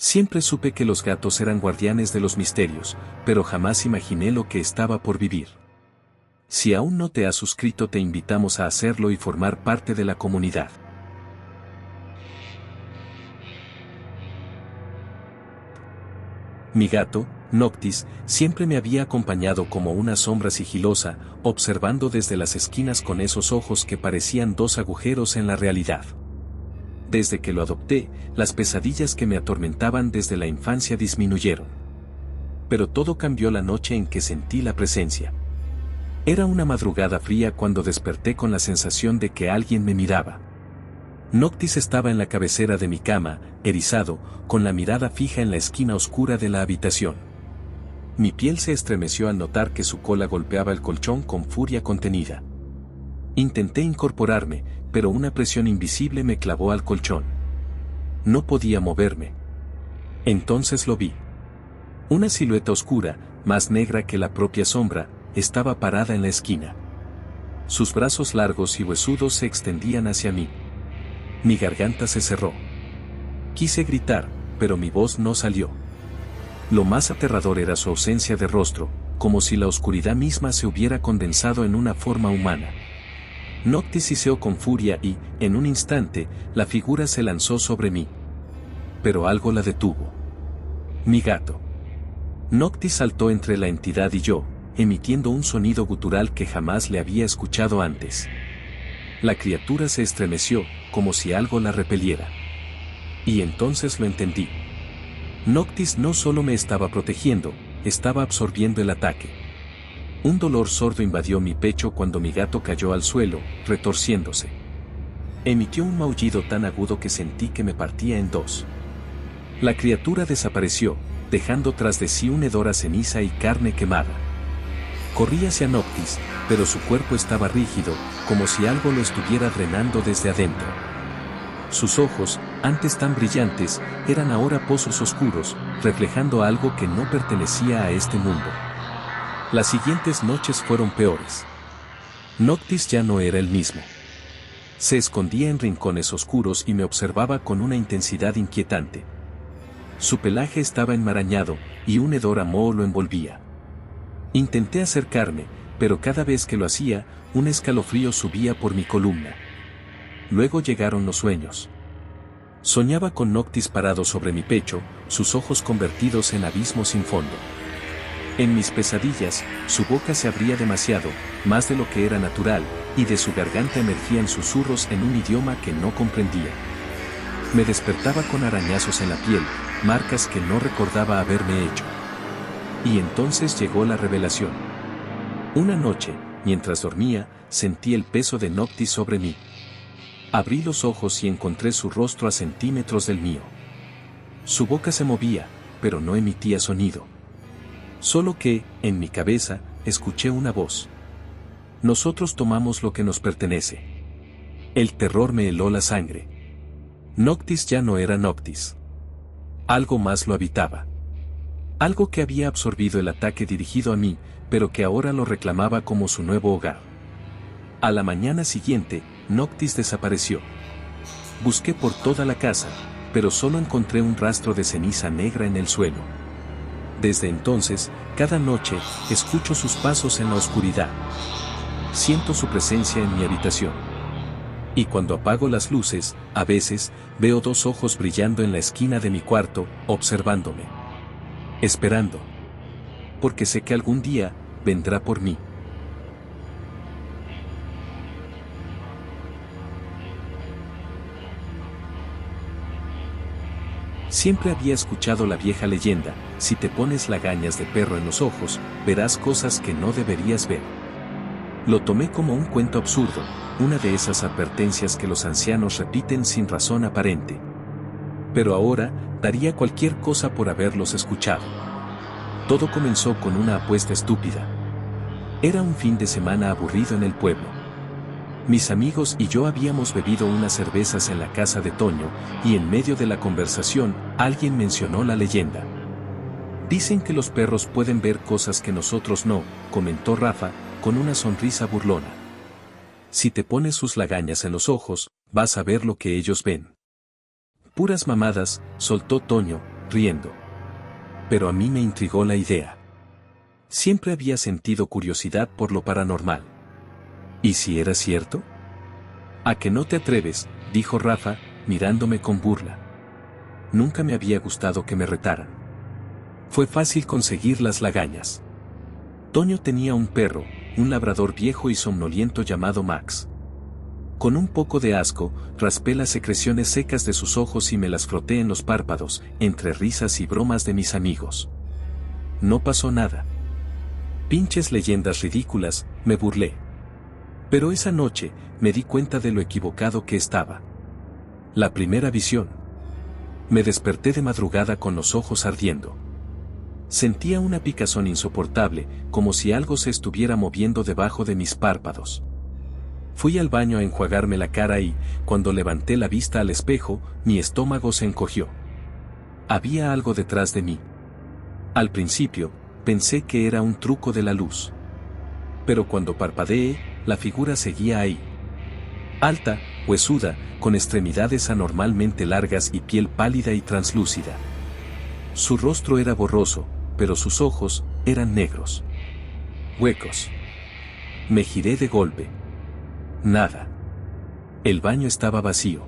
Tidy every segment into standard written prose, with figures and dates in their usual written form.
Siempre supe que los gatos eran guardianes de los misterios, pero jamás imaginé lo que estaba por vivir. Si aún no te has suscrito, te invitamos a hacerlo y formar parte de la comunidad. Mi gato, Noctis, siempre me había acompañado como una sombra sigilosa, observando desde las esquinas con esos ojos que parecían dos agujeros en la realidad. Desde que lo adopté, las pesadillas que me atormentaban desde la infancia disminuyeron. Pero todo cambió la noche en que sentí la presencia. Era una madrugada fría cuando desperté con la sensación de que alguien me miraba. Noctis estaba en la cabecera de mi cama, erizado, con la mirada fija en la esquina oscura de la habitación. Mi piel se estremeció al notar que su cola golpeaba el colchón con furia contenida. Intenté incorporarme, pero una presión invisible me clavó al colchón. No podía moverme. Entonces lo vi. Una silueta oscura, más negra que la propia sombra, estaba parada en la esquina. Sus brazos largos y huesudos se extendían hacia mí. Mi garganta se cerró. Quise gritar, pero mi voz no salió. Lo más aterrador era su ausencia de rostro, como si la oscuridad misma se hubiera condensado en una forma humana. Noctis siseó con furia y, en un instante, la figura se lanzó sobre mí. Pero algo la detuvo. Mi gato. Noctis saltó entre la entidad y yo, emitiendo un sonido gutural que jamás le había escuchado antes. La criatura se estremeció, como si algo la repeliera. Y entonces lo entendí. Noctis no solo me estaba protegiendo, estaba absorbiendo el ataque. Un dolor sordo invadió mi pecho cuando mi gato cayó al suelo, retorciéndose. Emitió un maullido tan agudo que sentí que me partía en dos. La criatura desapareció, dejando tras de sí un hedor a ceniza y carne quemada. Corrí hacia Noctis, pero su cuerpo estaba rígido, como si algo lo estuviera drenando desde adentro. Sus ojos, antes tan brillantes, eran ahora pozos oscuros, reflejando algo que no pertenecía a este mundo. Las siguientes noches fueron peores. Noctis ya no era el mismo. Se escondía en rincones oscuros y me observaba con una intensidad inquietante. Su pelaje estaba enmarañado, y un hedor a moho lo envolvía. Intenté acercarme, pero cada vez que lo hacía, un escalofrío subía por mi columna. Luego llegaron los sueños. Soñaba con Noctis parado sobre mi pecho, sus ojos convertidos en abismos sin fondo. En mis pesadillas, su boca se abría demasiado, más de lo que era natural, y de su garganta emergían susurros en un idioma que no comprendía. Me despertaba con arañazos en la piel, marcas que no recordaba haberme hecho. Y entonces llegó la revelación. Una noche, mientras dormía, sentí el peso de Noctis sobre mí. Abrí los ojos y encontré su rostro a centímetros del mío. Su boca se movía, pero no emitía sonido. Solo que, en mi cabeza, escuché una voz. Nosotros tomamos lo que nos pertenece. El terror me heló la sangre. Noctis ya no era Noctis. Algo más lo habitaba. Algo que había absorbido el ataque dirigido a mí, pero que ahora lo reclamaba como su nuevo hogar. A la mañana siguiente, Noctis desapareció. Busqué por toda la casa, pero solo encontré un rastro de ceniza negra en el suelo. Desde entonces, cada noche, escucho sus pasos en la oscuridad. Siento su presencia en mi habitación. Y cuando apago las luces, a veces, veo dos ojos brillando en la esquina de mi cuarto, observándome. Esperando. Porque sé que algún día, vendrá por mí. Siempre había escuchado la vieja leyenda, si te pones lagañas de perro en los ojos, verás cosas que no deberías ver. Lo tomé como un cuento absurdo, una de esas advertencias que los ancianos repiten sin razón aparente. Pero ahora, daría cualquier cosa por haberlos escuchado. Todo comenzó con una apuesta estúpida. Era un fin de semana aburrido en el pueblo. Mis amigos y yo habíamos bebido unas cervezas en la casa de Toño, y en medio de la conversación, alguien mencionó la leyenda. Dicen que los perros pueden ver cosas que nosotros no, comentó Rafa, con una sonrisa burlona. Si te pones sus lagañas en los ojos, vas a ver lo que ellos ven. Puras mamadas, soltó Toño, riendo. Pero a mí me intrigó la idea. Siempre había sentido curiosidad por lo paranormal. ¿Y si era cierto? ¿A que no te atreves?, dijo Rafa, mirándome con burla. Nunca me había gustado que me retaran. Fue fácil conseguir las lagañas. Toño tenía un perro, un labrador viejo y somnoliento llamado Max. Con un poco de asco, raspé las secreciones secas de sus ojos y me las froté en los párpados, entre risas y bromas de mis amigos. No pasó nada. Pinches leyendas ridículas, me burlé. Pero esa noche, me di cuenta de lo equivocado que estaba. La primera visión. Me desperté de madrugada con los ojos ardiendo. Sentía una picazón insoportable, como si algo se estuviera moviendo debajo de mis párpados. Fui al baño a enjuagarme la cara y, cuando levanté la vista al espejo, mi estómago se encogió. Había algo detrás de mí. Al principio, pensé que era un truco de la luz. Pero cuando parpadeé, la figura seguía ahí. Alta, huesuda, con extremidades anormalmente largas y piel pálida y translúcida. Su rostro era borroso, pero sus ojos eran negros. Huecos. Me giré de golpe. Nada. El baño estaba vacío.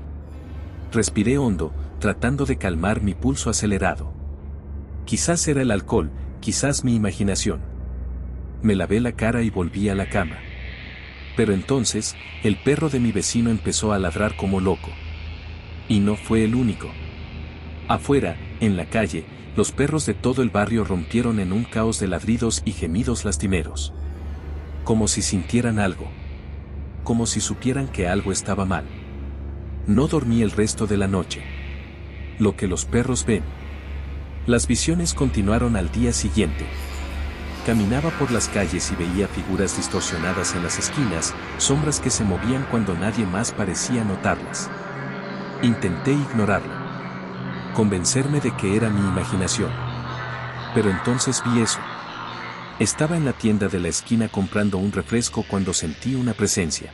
Respiré hondo, tratando de calmar mi pulso acelerado. Quizás era el alcohol, quizás mi imaginación. Me lavé la cara y volví a la cama. Pero entonces, el perro de mi vecino empezó a ladrar como loco. Y no fue el único. Afuera, en la calle, los perros de todo el barrio rompieron en un caos de ladridos y gemidos lastimeros. Como si sintieran algo. Como si supieran que algo estaba mal. No dormí el resto de la noche. Lo que los perros ven. Las visiones continuaron al día siguiente. Caminaba por las calles y veía figuras distorsionadas en las esquinas, sombras que se movían cuando nadie más parecía notarlas. Intenté ignorarlo. Convencerme de que era mi imaginación. Pero entonces vi eso. Estaba en la tienda de la esquina comprando un refresco cuando sentí una presencia.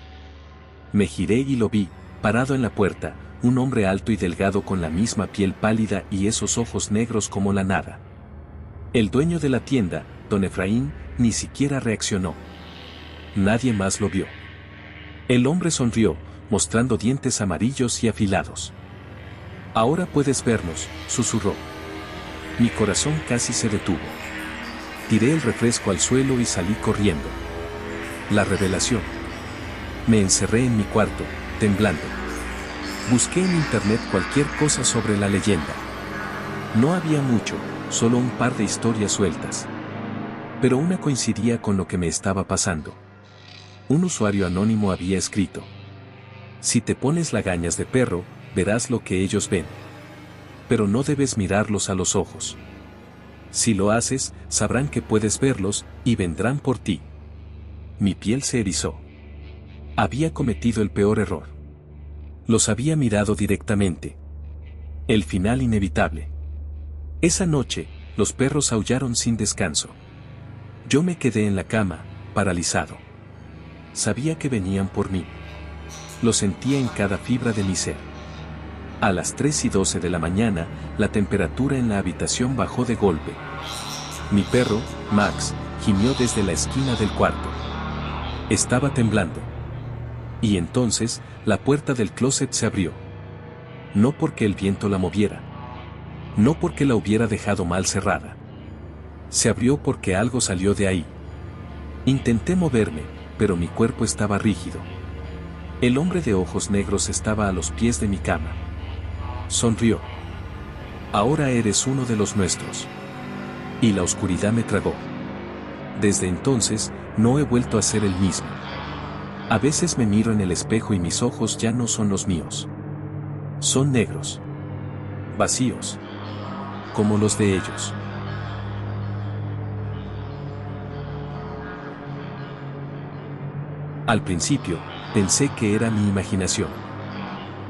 Me giré y lo vi, parado en la puerta, un hombre alto y delgado con la misma piel pálida y esos ojos negros como la nada. El dueño de la tienda, don Efraín, ni siquiera reaccionó. Nadie más lo vio. El hombre sonrió, mostrando dientes amarillos y afilados. «Ahora puedes vernos», susurró. Mi corazón casi se detuvo. Tiré el refresco al suelo y salí corriendo. La revelación. Me encerré en mi cuarto, temblando. Busqué en internet cualquier cosa sobre la leyenda. No había mucho, solo un par de historias sueltas. Pero una coincidía con lo que me estaba pasando. Un usuario anónimo había escrito: «Si te pones lagañas de perro, verás lo que ellos ven. Pero no debes mirarlos a los ojos. Si lo haces, sabrán que puedes verlos, y vendrán por ti». Mi piel se erizó. Había cometido el peor error. Los había mirado directamente. El final inevitable. Esa noche, los perros aullaron sin descanso. Yo me quedé en la cama, paralizado. Sabía que venían por mí. Lo sentía en cada fibra de mi ser. A las 3:12 de la mañana, la temperatura en la habitación bajó de golpe. Mi perro, Max, gimió desde la esquina del cuarto. Estaba temblando. Y entonces, la puerta del closet se abrió. No porque el viento la moviera. No porque la hubiera dejado mal cerrada. Se abrió porque algo salió de ahí. Intenté moverme, pero mi cuerpo estaba rígido. El hombre de ojos negros estaba a los pies de mi cama. Sonrió. «Ahora eres uno de los nuestros». Y la oscuridad me tragó. Desde entonces, no he vuelto a ser el mismo. A veces me miro en el espejo y mis ojos ya no son los míos. Son negros. Vacíos. Como los de ellos. Al principio, pensé que era mi imaginación.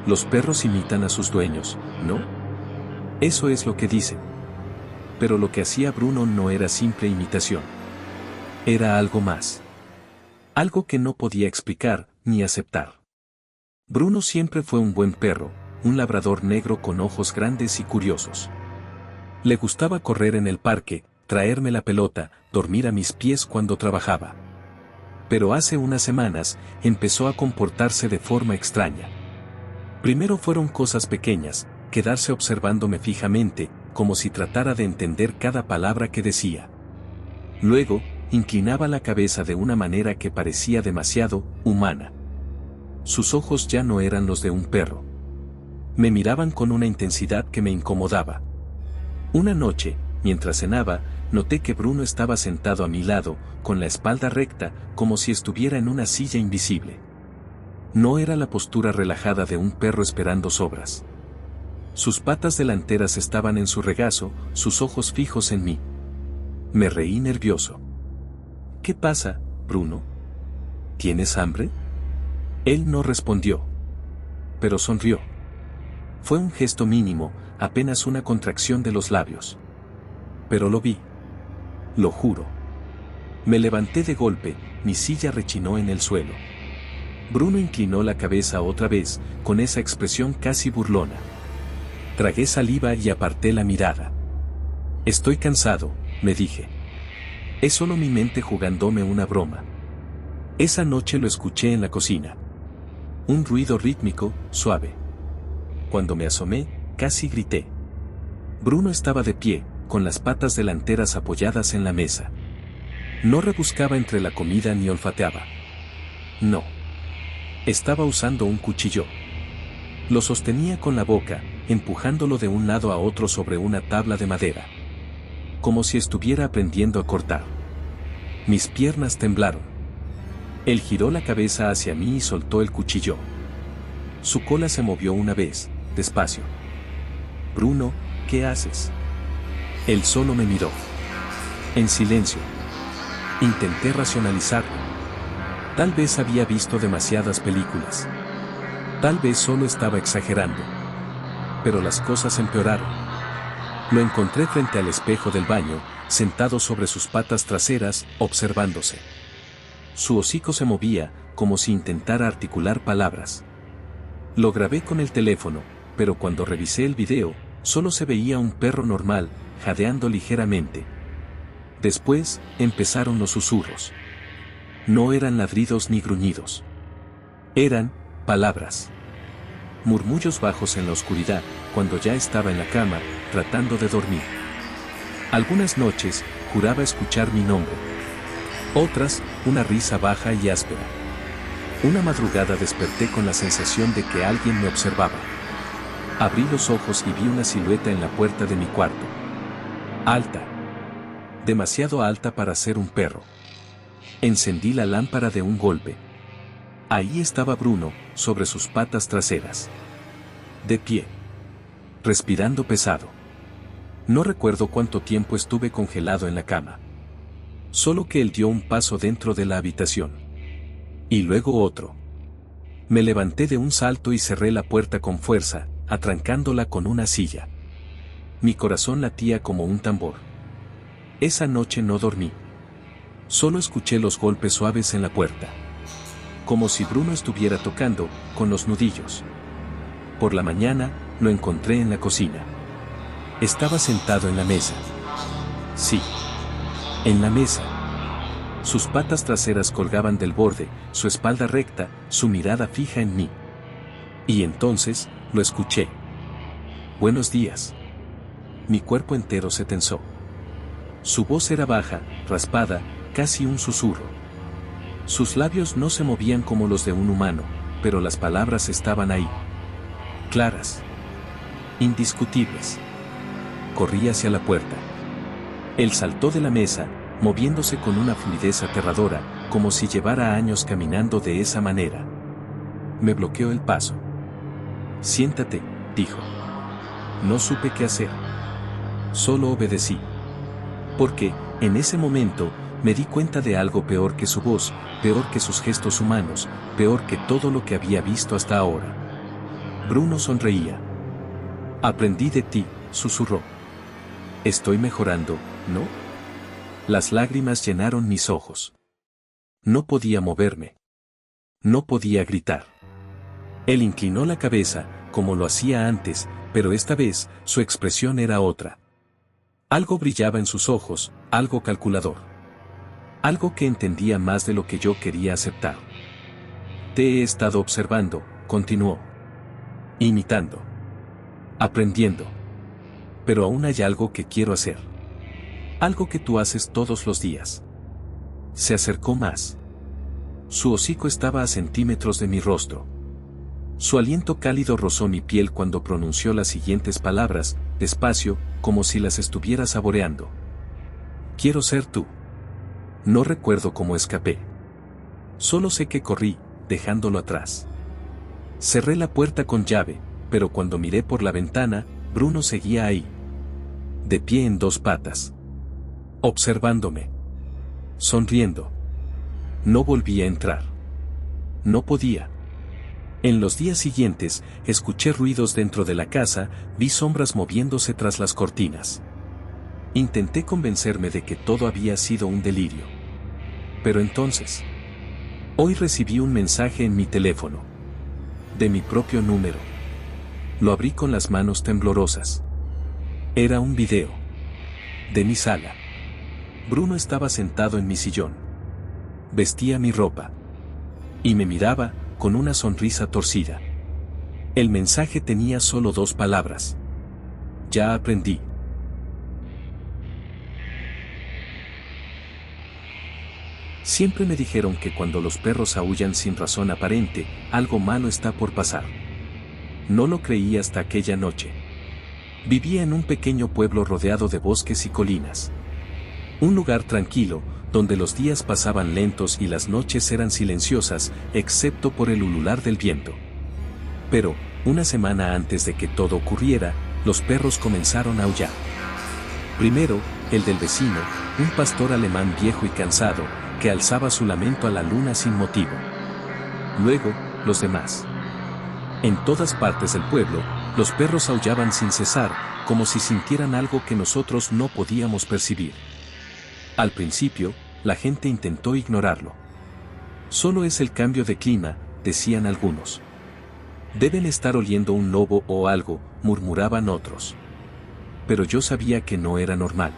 Los perros imitan a sus dueños, ¿no? Eso es lo que dicen. Pero lo que hacía Bruno no era simple imitación. Era algo más. Algo que no podía explicar, ni aceptar. Bruno siempre fue un buen perro, un labrador negro con ojos grandes y curiosos. Le gustaba correr en el parque, traerme la pelota, dormir a mis pies cuando trabajaba. Pero hace unas semanas, empezó a comportarse de forma extraña. Primero fueron cosas pequeñas, quedarse observándome fijamente, como si tratara de entender cada palabra que decía. Luego, inclinaba la cabeza de una manera que parecía demasiado humana. Sus ojos ya no eran los de un perro. Me miraban con una intensidad que me incomodaba. Una noche, mientras cenaba, noté que Bruno estaba sentado a mi lado, con la espalda recta, como si estuviera en una silla invisible. No era la postura relajada de un perro esperando sobras. Sus patas delanteras estaban en su regazo, sus ojos fijos en mí. Me reí nervioso. ¿Qué pasa, Bruno? ¿Tienes hambre? Él no respondió. Pero sonrió. Fue un gesto mínimo, apenas una contracción de los labios. Pero lo vi. Lo juro. Me levanté de golpe, mi silla rechinó en el suelo. Bruno inclinó la cabeza otra vez, con esa expresión casi burlona. Tragué saliva y aparté la mirada. Estoy cansado, me dije. Es solo mi mente jugándome una broma. Esa noche lo escuché en la cocina. Un ruido rítmico, suave. Cuando me asomé, casi grité. Bruno estaba de pie, con las patas delanteras apoyadas en la mesa. No rebuscaba entre la comida ni olfateaba. No. Estaba usando un cuchillo. Lo sostenía con la boca, empujándolo de un lado a otro sobre una tabla de madera. Como si estuviera aprendiendo a cortar. Mis piernas temblaron. Él giró la cabeza hacia mí y soltó el cuchillo. Su cola se movió una vez, despacio. Bruno, ¿qué haces? Él solo me miró. En silencio. Intenté racionalizarlo. Tal vez había visto demasiadas películas. Tal vez solo estaba exagerando. Pero las cosas empeoraron. Lo encontré frente al espejo del baño, sentado sobre sus patas traseras, observándose. Su hocico se movía, como si intentara articular palabras. Lo grabé con el teléfono, pero cuando revisé el video, solo se veía un perro normal, jadeando ligeramente. Después, empezaron los susurros. No eran ladridos ni gruñidos. Eran palabras. Murmullos bajos en la oscuridad, cuando ya estaba en la cama, tratando de dormir. Algunas noches, juraba escuchar mi nombre. Otras, una risa baja y áspera. Una madrugada desperté con la sensación de que alguien me observaba. Abrí los ojos y vi una silueta en la puerta de mi cuarto. Alta. Demasiado alta para ser un perro. Encendí la lámpara de un golpe. Ahí estaba Bruno, sobre sus patas traseras. De pie. Respirando pesado. No recuerdo cuánto tiempo estuve congelado en la cama. Solo que él dio un paso dentro de la habitación. Y luego otro. Me levanté de un salto y cerré la puerta con fuerza, atrancándola con una silla. Mi corazón latía como un tambor. Esa noche no dormí. Solo escuché los golpes suaves en la puerta. Como si Bruno estuviera tocando, con los nudillos. Por la mañana, lo encontré en la cocina. Estaba sentado en la mesa. Sí. En la mesa. Sus patas traseras colgaban del borde, su espalda recta, su mirada fija en mí. Y entonces, lo escuché. Buenos días. Mi cuerpo entero se tensó. Su voz era baja, raspada, casi un susurro. Sus labios no se movían como los de un humano, pero las palabras estaban ahí. Claras. Indiscutibles. Corrí hacia la puerta. Él saltó de la mesa, moviéndose con una fluidez aterradora, como si llevara años caminando de esa manera. Me bloqueó el paso. Siéntate, dijo. No supe qué hacer. Solo obedecí. Porque, en ese momento, me di cuenta de algo peor que su voz, peor que sus gestos humanos, peor que todo lo que había visto hasta ahora. Bruno sonreía. Aprendí de ti, susurró. Estoy mejorando, ¿no? Las lágrimas llenaron mis ojos. No podía moverme. No podía gritar. Él inclinó la cabeza, como lo hacía antes, pero esta vez, su expresión era otra. Algo brillaba en sus ojos, algo calculador. Algo que entendía más de lo que yo quería aceptar. Te he estado observando, continuó. Imitando. Aprendiendo. Pero aún hay algo que quiero hacer. Algo que tú haces todos los días. Se acercó más. Su hocico estaba a centímetros de mi rostro. Su aliento cálido rozó mi piel cuando pronunció las siguientes palabras, despacio, como si las estuviera saboreando. Quiero ser tú. No recuerdo cómo escapé. Solo sé que corrí, dejándolo atrás. Cerré la puerta con llave, pero cuando miré por la ventana, Bruno seguía ahí. De pie en dos patas. Observándome. Sonriendo. No volví a entrar. No podía. En los días siguientes, escuché ruidos dentro de la casa, vi sombras moviéndose tras las cortinas. Intenté convencerme de que todo había sido un delirio. Pero entonces, hoy recibí un mensaje en mi teléfono. De mi propio número. Lo abrí con las manos temblorosas. Era un video. De mi sala. Bruno estaba sentado en mi sillón. Vestía mi ropa. Y me miraba, con una sonrisa torcida. El mensaje tenía solo 2 palabras. Ya aprendí. Siempre me dijeron que cuando los perros aúllan sin razón aparente, algo malo está por pasar. No lo creí hasta aquella noche. Vivía en un pequeño pueblo rodeado de bosques y colinas. Un lugar tranquilo, donde los días pasaban lentos y las noches eran silenciosas, excepto por el ulular del viento. Pero, una semana antes de que todo ocurriera, los perros comenzaron a aullar. Primero, el del vecino, un pastor alemán viejo y cansado, que alzaba su lamento a la luna sin motivo. Luego, los demás. En todas partes del pueblo, los perros aullaban sin cesar, como si sintieran algo que nosotros no podíamos percibir. Al principio, la gente intentó ignorarlo. Solo es el cambio de clima, decían algunos. Deben estar oliendo un lobo o algo, murmuraban otros. Pero yo sabía que no era normal.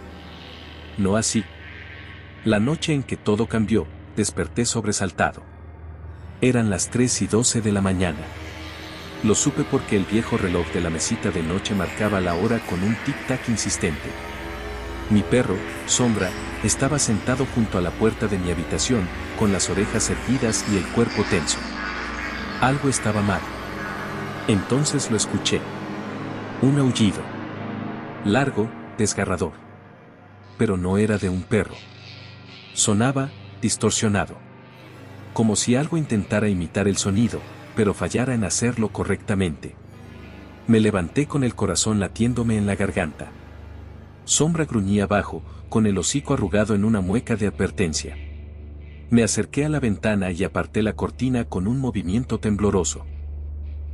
No así. La noche en que todo cambió, desperté sobresaltado. Eran las 3:12 de la mañana. Lo supe porque el viejo reloj de la mesita de noche marcaba la hora con un tic-tac insistente. Mi perro, Sombra, estaba sentado junto a la puerta de mi habitación, con las orejas erguidas y el cuerpo tenso. Algo estaba mal. Entonces lo escuché. Un aullido. Largo, desgarrador. Pero no era de un perro. Sonaba, distorsionado. Como si algo intentara imitar el sonido, pero fallara en hacerlo correctamente. Me levanté con el corazón latiéndome en la garganta. Sombra gruñía abajo, con el hocico arrugado en una mueca de advertencia. Me acerqué a la ventana y aparté la cortina con un movimiento tembloroso.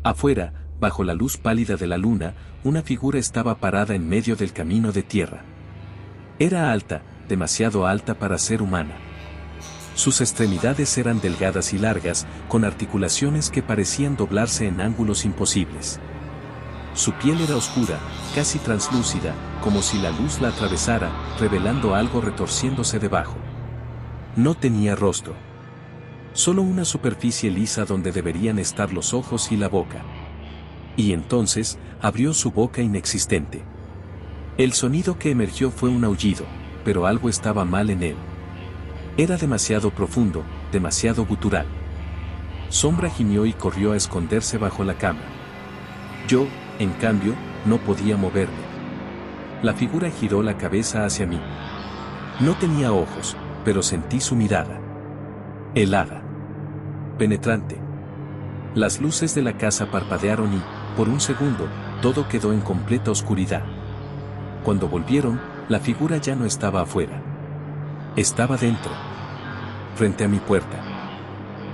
Afuera, bajo la luz pálida de la luna, una figura estaba parada en medio del camino de tierra. Era alta, demasiado alta para ser humana. Sus extremidades eran delgadas y largas, con articulaciones que parecían doblarse en ángulos imposibles. Su piel era oscura, casi translúcida, como si la luz la atravesara, revelando algo retorciéndose debajo. No tenía rostro. Solo una superficie lisa donde deberían estar los ojos y la boca. Y entonces, abrió su boca inexistente. El sonido que emergió fue un aullido, pero algo estaba mal en él. Era demasiado profundo, demasiado gutural. Sombra gimió y corrió a esconderse bajo la cama. Yo, en cambio, no podía moverme. La figura giró la cabeza hacia mí. No tenía ojos, pero sentí su mirada. Helada. Penetrante. Las luces de la casa parpadearon y, por un segundo, todo quedó en completa oscuridad. Cuando volvieron, la figura ya no estaba afuera. Estaba dentro. Frente a mi puerta.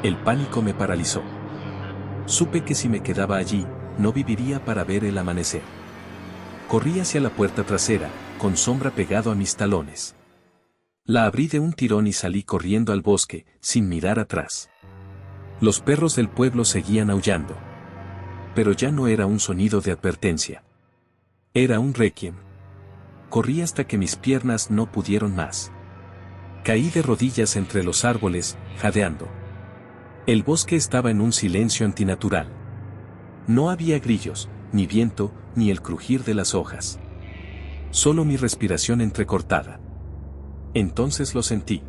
El pánico me paralizó. Supe que si me quedaba allí, no viviría para ver el amanecer. Corrí hacia la puerta trasera, con Sombra pegado a mis talones. La abrí de un tirón y salí corriendo al bosque, sin mirar atrás. Los perros del pueblo seguían aullando. Pero ya no era un sonido de advertencia. Era un requiem. Corrí hasta que mis piernas no pudieron más. Caí de rodillas entre los árboles, jadeando. El bosque estaba en un silencio antinatural. No había grillos, ni viento, ni el crujir de las hojas. Solo mi respiración entrecortada. Entonces lo sentí.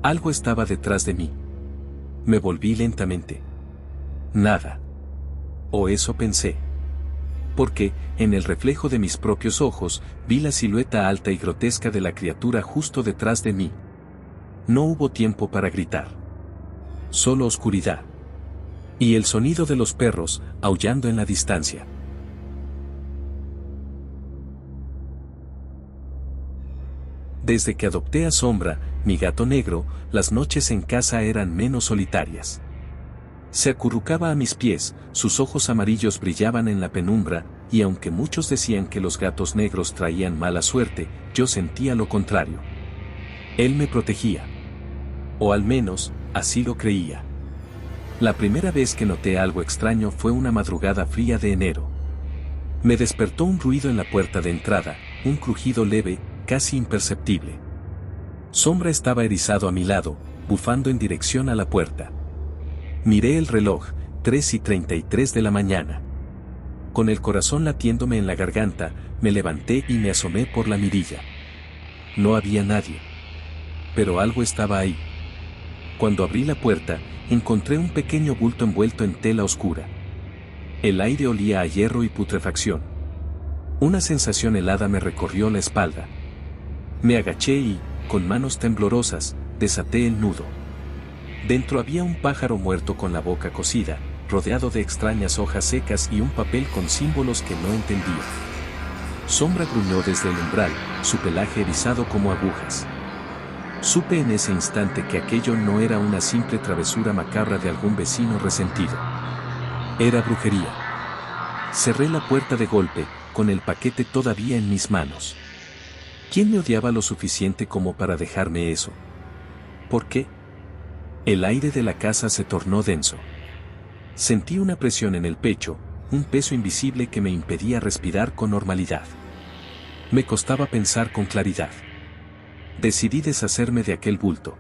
Algo estaba detrás de mí. Me volví lentamente. Nada. O eso pensé. Porque, en el reflejo de mis propios ojos, vi la silueta alta y grotesca de la criatura justo detrás de mí. No hubo tiempo para gritar. Solo oscuridad. Y el sonido de los perros, aullando en la distancia. Desde que adopté a Sombra, mi gato negro, las noches en casa eran menos solitarias. Se acurrucaba a mis pies, sus ojos amarillos brillaban en la penumbra, y aunque muchos decían que los gatos negros traían mala suerte, yo sentía lo contrario. Él me protegía. O al menos, así lo creía. La primera vez que noté algo extraño fue una madrugada fría de enero. Me despertó un ruido en la puerta de entrada, un crujido leve, casi imperceptible. Sombra estaba erizado a mi lado, bufando en dirección a la puerta. Miré el reloj, 3:33 de la mañana. Con el corazón latiéndome en la garganta, me levanté y me asomé por la mirilla. No había nadie. Pero algo estaba ahí. Cuando abrí la puerta, encontré un pequeño bulto envuelto en tela oscura. El aire olía a hierro y putrefacción. Una sensación helada me recorrió la espalda. Me agaché y, con manos temblorosas, desaté el nudo. Dentro había un pájaro muerto con la boca cocida, rodeado de extrañas hojas secas y un papel con símbolos que no entendía. Sombra gruñó desde el umbral, su pelaje erizado como agujas. Supe en ese instante que aquello no era una simple travesura macabra de algún vecino resentido. Era brujería. Cerré la puerta de golpe, con el paquete todavía en mis manos. ¿Quién me odiaba lo suficiente como para dejarme eso? ¿Por qué? El aire de la casa se tornó denso. Sentí una presión en el pecho, un peso invisible que me impedía respirar con normalidad. Me costaba pensar con claridad. Decidí deshacerme de aquel bulto.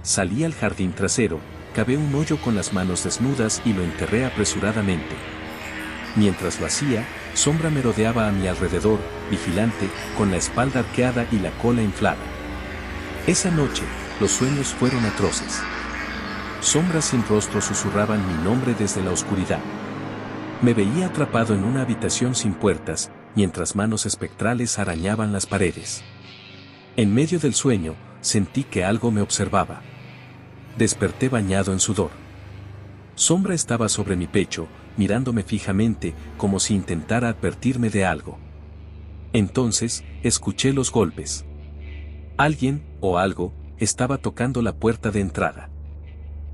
Salí al jardín trasero, cavé un hoyo con las manos desnudas y lo enterré apresuradamente. Mientras lo hacía, Sombra merodeaba a mi alrededor, vigilante, con la espalda arqueada y la cola inflada. Esa noche, los sueños fueron atroces. Sombras sin rostro susurraban mi nombre desde la oscuridad. Me veía atrapado en una habitación sin puertas, mientras manos espectrales arañaban las paredes. En medio del sueño, sentí que algo me observaba. Desperté bañado en sudor. Sombra estaba sobre mi pecho, mirándome fijamente, como si intentara advertirme de algo. Entonces, escuché los golpes. Alguien, o algo, estaba tocando la puerta de entrada.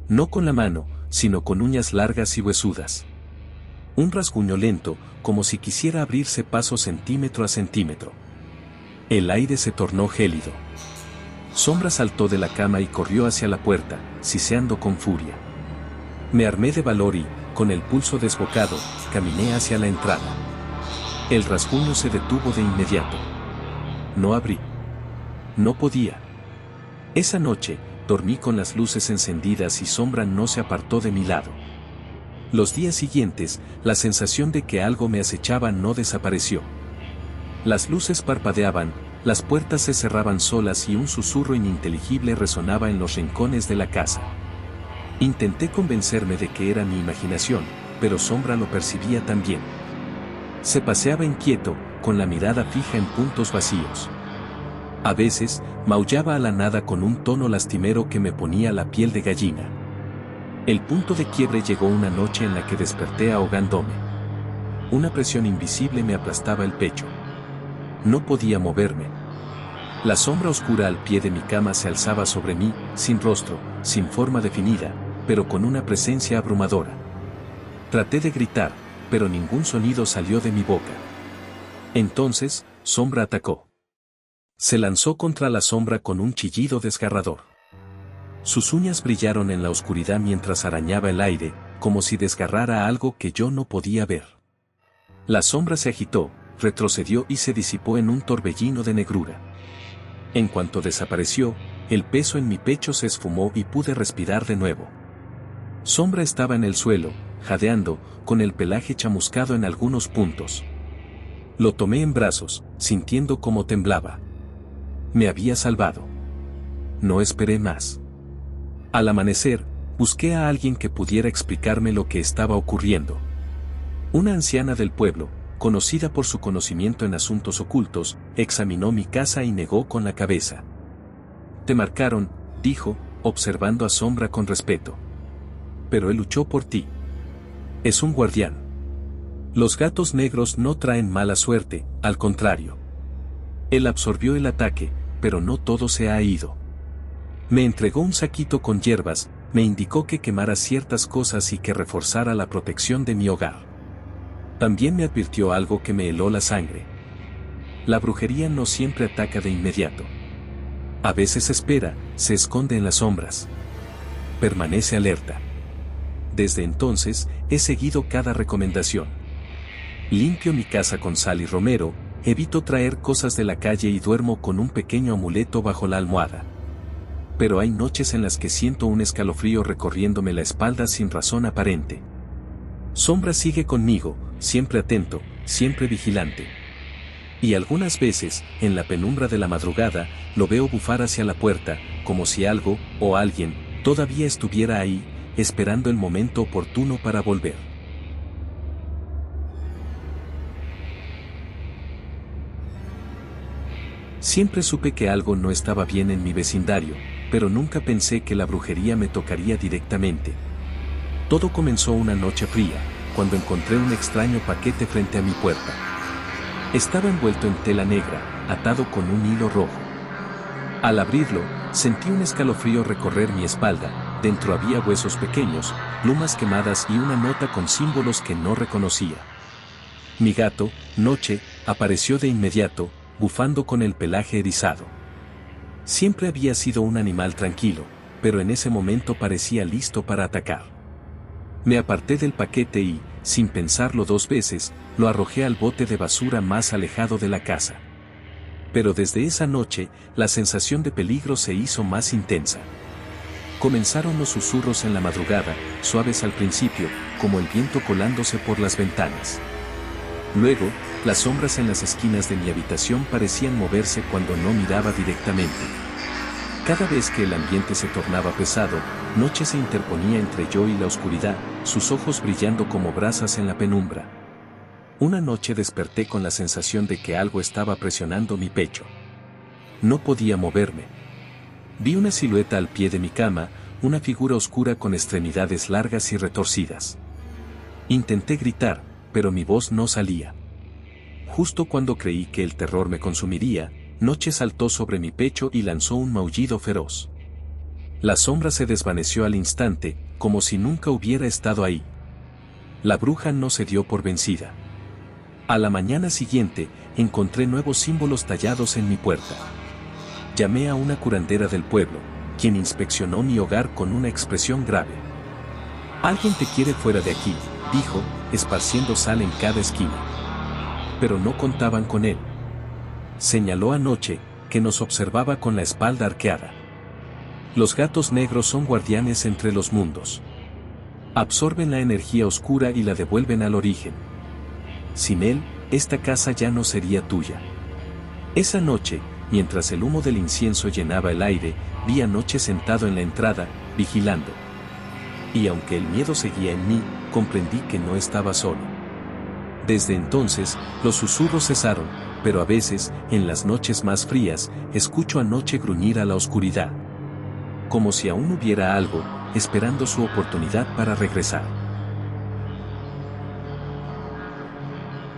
No con la mano, sino con uñas largas y huesudas. Un rasguño lento, como si quisiera abrirse paso centímetro a centímetro. El aire se tornó gélido. Sombra saltó de la cama y corrió hacia la puerta, siseando con furia. Me armé de valor y, con el pulso desbocado, caminé hacia la entrada. El rasguño se detuvo de inmediato. No abrí. No podía. Esa noche, dormí con las luces encendidas y Sombra no se apartó de mi lado. Los días siguientes, la sensación de que algo me acechaba no desapareció. Las luces parpadeaban, las puertas se cerraban solas y un susurro ininteligible resonaba en los rincones de la casa. Intenté convencerme de que era mi imaginación, pero Sombra lo percibía también. Se paseaba inquieto, con la mirada fija en puntos vacíos. A veces, maullaba a la nada con un tono lastimero que me ponía la piel de gallina. El punto de quiebre llegó una noche en la que desperté ahogándome. Una presión invisible me aplastaba el pecho. No podía moverme. La sombra oscura al pie de mi cama se alzaba sobre mí, sin rostro, sin forma definida, pero con una presencia abrumadora. Traté de gritar, pero ningún sonido salió de mi boca. Entonces, Sombra atacó. Se lanzó contra la sombra con un chillido desgarrador. Sus uñas brillaron en la oscuridad mientras arañaba el aire, como si desgarrara algo que yo no podía ver. La sombra se agitó, retrocedió y se disipó en un torbellino de negrura. En cuanto desapareció, el peso en mi pecho se esfumó y pude respirar de nuevo. Sombra estaba en el suelo, jadeando, con el pelaje chamuscado en algunos puntos. Lo tomé en brazos, sintiendo cómo temblaba. Me había salvado. No esperé más. Al amanecer, busqué a alguien que pudiera explicarme lo que estaba ocurriendo. Una anciana del pueblo, conocida por su conocimiento en asuntos ocultos, examinó mi casa y negó con la cabeza. «Te marcaron», dijo, observando a Sombra con respeto. «Pero él luchó por ti. Es un guardián. Los gatos negros no traen mala suerte, al contrario. Él absorbió el ataque, pero no todo se ha ido. Me entregó un saquito con hierbas, me indicó que quemara ciertas cosas y que reforzara la protección de mi hogar. También me advirtió algo que me heló la sangre. La brujería no siempre ataca de inmediato. A veces espera, se esconde en las sombras. Permanece alerta. Desde entonces, he seguido cada recomendación. Limpio mi casa con sal y romero, evito traer cosas de la calle y duermo con un pequeño amuleto bajo la almohada. Pero hay noches en las que siento un escalofrío recorriéndome la espalda sin razón aparente. Sombra sigue conmigo, siempre atento, siempre vigilante. Y algunas veces, en la penumbra de la madrugada, lo veo bufar hacia la puerta, como si algo, o alguien, todavía estuviera ahí, esperando el momento oportuno para volver. Siempre supe que algo no estaba bien en mi vecindario, pero nunca pensé que la brujería me tocaría directamente. Todo comenzó una noche fría, cuando encontré un extraño paquete frente a mi puerta. Estaba envuelto en tela negra, atado con un hilo rojo. Al abrirlo, sentí un escalofrío recorrer mi espalda. Dentro había huesos pequeños, plumas quemadas y una nota con símbolos que no reconocía. Mi gato, Noche, apareció de inmediato, bufando con el pelaje erizado. Siempre había sido un animal tranquilo, pero en ese momento parecía listo para atacar. Me aparté del paquete y, sin pensarlo dos veces, lo arrojé al bote de basura más alejado de la casa. Pero desde esa noche, la sensación de peligro se hizo más intensa. Comenzaron los susurros en la madrugada, suaves al principio, como el viento colándose por las ventanas. Luego, las sombras en las esquinas de mi habitación parecían moverse cuando no miraba directamente. Cada vez que el ambiente se tornaba pesado, Noche se interponía entre yo y la oscuridad, sus ojos brillando como brasas en la penumbra. Una noche desperté con la sensación de que algo estaba presionando mi pecho. No podía moverme. Vi una silueta al pie de mi cama, una figura oscura con extremidades largas y retorcidas. Intenté gritar, pero mi voz no salía. Justo cuando creí que el terror me consumiría, Noche saltó sobre mi pecho y lanzó un maullido feroz. La sombra se desvaneció al instante, como si nunca hubiera estado ahí. La bruja no se dio por vencida. A la mañana siguiente, encontré nuevos símbolos tallados en mi puerta. Llamé a una curandera del pueblo, quien inspeccionó mi hogar con una expresión grave. «Alguien te quiere fuera de aquí», dijo, esparciendo sal en cada esquina. Pero no contaban con él. Señaló a Noche, que nos observaba con la espalda arqueada. Los gatos negros son guardianes entre los mundos. Absorben la energía oscura y la devuelven al origen. Sin él, esta casa ya no sería tuya. Esa noche, mientras el humo del incienso llenaba el aire, vi a Noche sentado en la entrada, vigilando. Y aunque el miedo seguía en mí, comprendí que no estaba solo. Desde entonces, los susurros cesaron, pero a veces, en las noches más frías, escucho a Noche gruñir a la oscuridad. Como si aún hubiera algo, esperando su oportunidad para regresar.